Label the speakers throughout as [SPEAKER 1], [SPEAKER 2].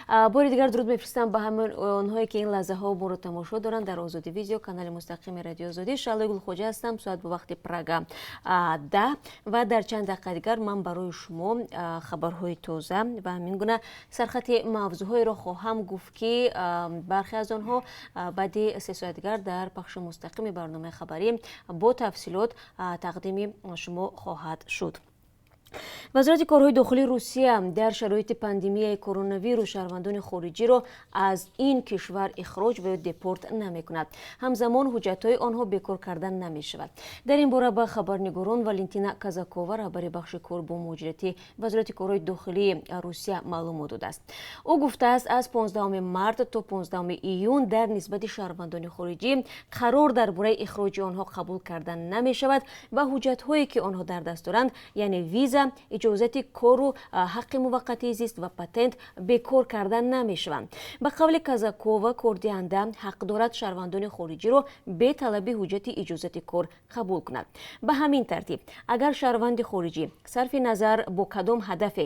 [SPEAKER 1] باری دیگر درود میفرستم به همه اونهایی که این لحظه ها ما رو تماشا دارن در آزادی ویدیو کانال مستقیم رادیو آزادی. شعله گلخوجه هستم. ساعت به وقت پراگ 10 و در چند دقیقه دیگر من برای شما خبرهای تازه و همین گونه سرخط موضوعهای را خواهم گفت که برخی از آنها بعد 3 ساعت دیگر در پخش مستقیم برنامه خبری با تفصیلات تقدیم شما خواهد شد. وزارت کارهای داخلی روسیه در شرایط پاندمی کرونا ویروس شهروندان خارجی را از این کشور اخراج و دپورت نمی کند. همزمان حجت‌های آنها بیکار کردن نمی شود. در این باره به خبرنگاران والنتینا کازاکووا رهبر بخش کار با مهاجرت وزارت کارهای داخلی روسیه معلومات داده است. او گفته است از 15 مارس تا 15 ایون در نسبت شهروندان خارجی قرار درباره اخراج آنها قبول کردن نمی شود و حجت‌هایی که آنها در دست دارند یعنی ویزا، اجازت کار و حق موقتی زیست و پتنت بیکار کردن نمی شوند. به قول کازاکووا کاردهنده حق دارد شهروندان خارجی را به طلب حجت اجازت کار قبول کند. به همین ترتیب اگر شهروند خارجی صرف نظر با کدام هدف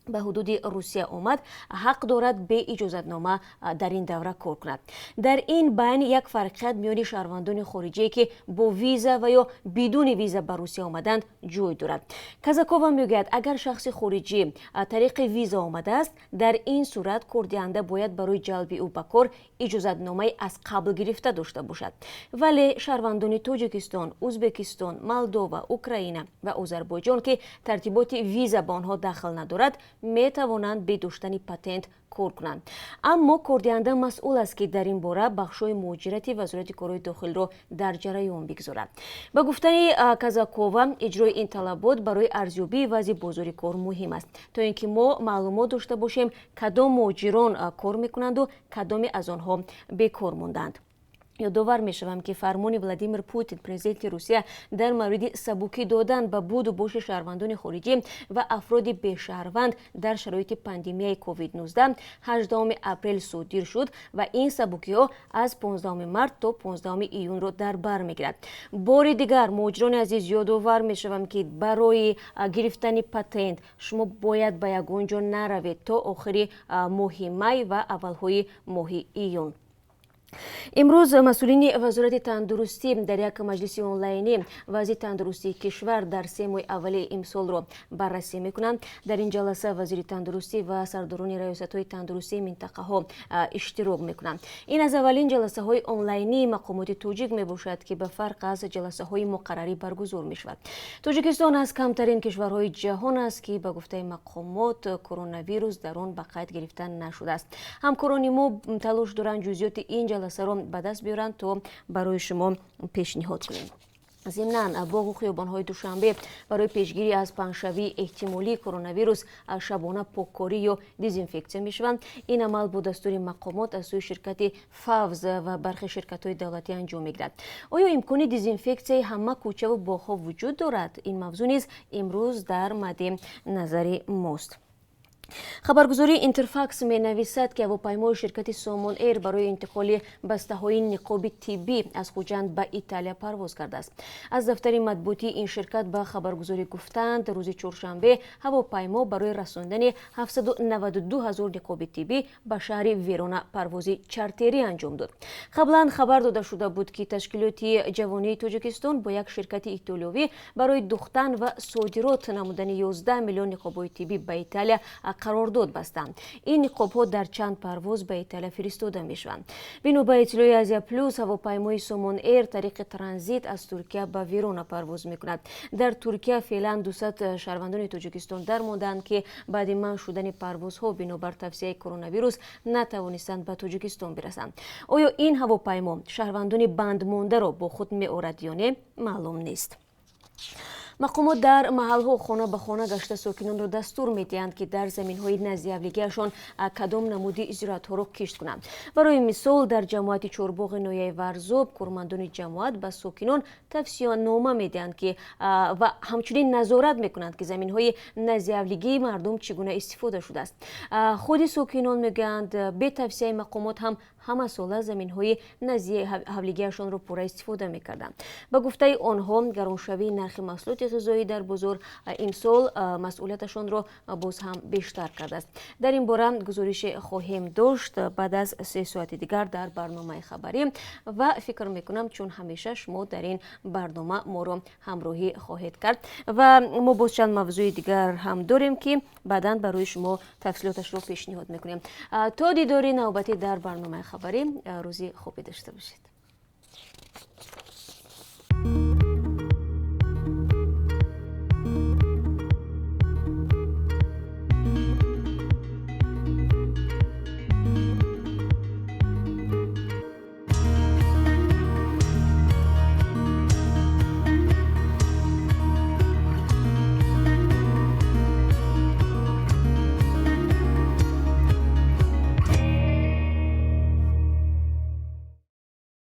[SPEAKER 1] به حدود روسیه آمد حق دارد به اجازتنامه در این دوره کار کند. در این بین یک فرقیت میان شهروندان خارجی که با ویزا و یا بدون ویزا به روسیه آمدند جای دارد. کازاکووا میگوید اگر شخص خارجی طریق ویزا آمده است در این صورت کاردهنده باید برای جلب او به کار اجازتنامه از قبل گرفته داشته باشد. ولی شهروندان تاجیکستان، ازبکستان، مولداوا، اوکراین و آذربایجان که ترتیبات ویزا به آنها داخل ندارد می توانند به داشتن پتنت کار کنند. اما کاردهنده مسئول است که در این باره بخش‌های مهاجرتی وزارت کارهای داخلی را در جریان بگذارد. به گفته کازاکووا اجرای این طلبات برای ارزیابی وضع بازار کار مهم است تا اینکه ما معلومات داشته باشیم کدام مهاجران کار میکنند و کدام از آنها بیکار ماندند. یادآور میشوم که فرمان ولادیمیر پوتین پرزیدنت روسیه در مورد سبکی دادن به بود و باش شهروندان خارجی و افراد بی‌شهروند در شرایط پاندمی کووید 19 18 اپریل صادر شد و این سبکی ها از 15 مارس تا 15 ایون را در بر میگیرد. بار دیگر مهاجران عزیز یادآور میشوم که برای گرفتن پتنت شما باید به یگان جا نروید تا آخر ماه می و اولهای ماه ایون. امروز مسئولین وزارت تندرستی در یک مجلس آنلاینی وضع تندرستی کشور در 3 ماه اول امسال را بررسی میکنند. در این جلسه وزیر تندرستی و سرداران ریاست‌های تندرستی منطقه ها اشتراک میکنند. این از اولین جلسه های آنلاینی مقامات تاجیک میباشد که به فرق از جلسه های مقرری برگزار میشود. تاجیکستان از کمترین کشورهای جهان است که به گفته مقامات کرونا ویروس در آن به قید گرفتن نشده است. همکاران ما تلاش دارند جزئیات این جلسه را به دست بیارند تا برای شما پیشنهاد کنیم. ضمناً باغ و خیابان‌های دوشنبه برای پیشگیری از پنجشنبه احتمالی کرونا ویروس شبانه پاککاری یا دزینفکسیون می‌شوند. این عمل با دستور مقامات از سوی شرکت فاوز و برخی شرکت‌های دولتی انجام می‌گیرد. آیا امکان دزینفکسی همه کوچه و باغ‌ها وجود دارد؟ این موضوع نیز امروز در مد نظر ماست. خبرگزاری اینترفاکس می نویسد که هواپیمای شرکت سامان ایر برای انتقال بسته های نقاب طبی از خوجند به ایتالیا پرواز کرده است. از دفتر مطبوعاتی این شرکت به خبرگزاری گفتند روز چهارشنبه هواپیما برای رساندن 792,000 نقاب طبی به شهر ویرونا پرواز چارتری انجام داد. قبلا خبر داده شده بود که تشکیلات جوانی تاجیکستان با یک شرکت ایتالیایی برای دوختن و صادرات نمودن 11 میلیون نقاب طبی به ایتالیا قرارداد بستند. این نقاب‌ها در چند پرواز به ایتالیا فرستاده میشوند. بنا به اطلاع آزیا پلوس هواپیمای سامان ایر طریق ترانزیت از ترکیه به ویرونا پرواز میکند. در ترکیه فعلا 200 شهروندان تاجیکستان درماندند که بعد منع شدن پروازها بنابر توصیه کرونا ویروس نتوانستند به تاجیکستان برسند. آیا این هواپیما شهروندان بند مانده را با خود می‌آورد یا نه معلوم نیست. مقامات در محل‌ها خانه به خانه گشته ساکنان را دستور می‌دهند که در زمین‌های نزدیکی‌شان کدام نمودی زراعت‌ها را کشت کنند. برای مثال در جماعت چهارباغ ناحیه ورزوب کارمندان جماعت به ساکنان توصیه‌نامه می‌دهند که و همچنین نظارت می‌کنند که زمین‌های نزدیکی مردم چگونه استفاده شده است. خود ساکنان می‌گویند به توصیه مقامات هم همه ساله زمین‌های نزدیک حولیگیشان را پوره استفاده می‌کردند. به گفته آنها گرانشوی نرخ محصولات غذایی در بازار امسال مسئولیتشان را باز هم بیشتر کرده است. در این باره گزارش خواهیم داشت بعد از 3 ساعت دیگر در برنامه خبری و فکر میکنم چون همیشه شما در این برنامه ما رو همراهی خواهید کرد و ما باز چند موضوع دیگر هم داریم که بعداً برای شما تفصیلاتش رو پیشنهاد میکنیم. تا دیدار نوبتی در برنامه خبری، روزی خوبی داشته باشید.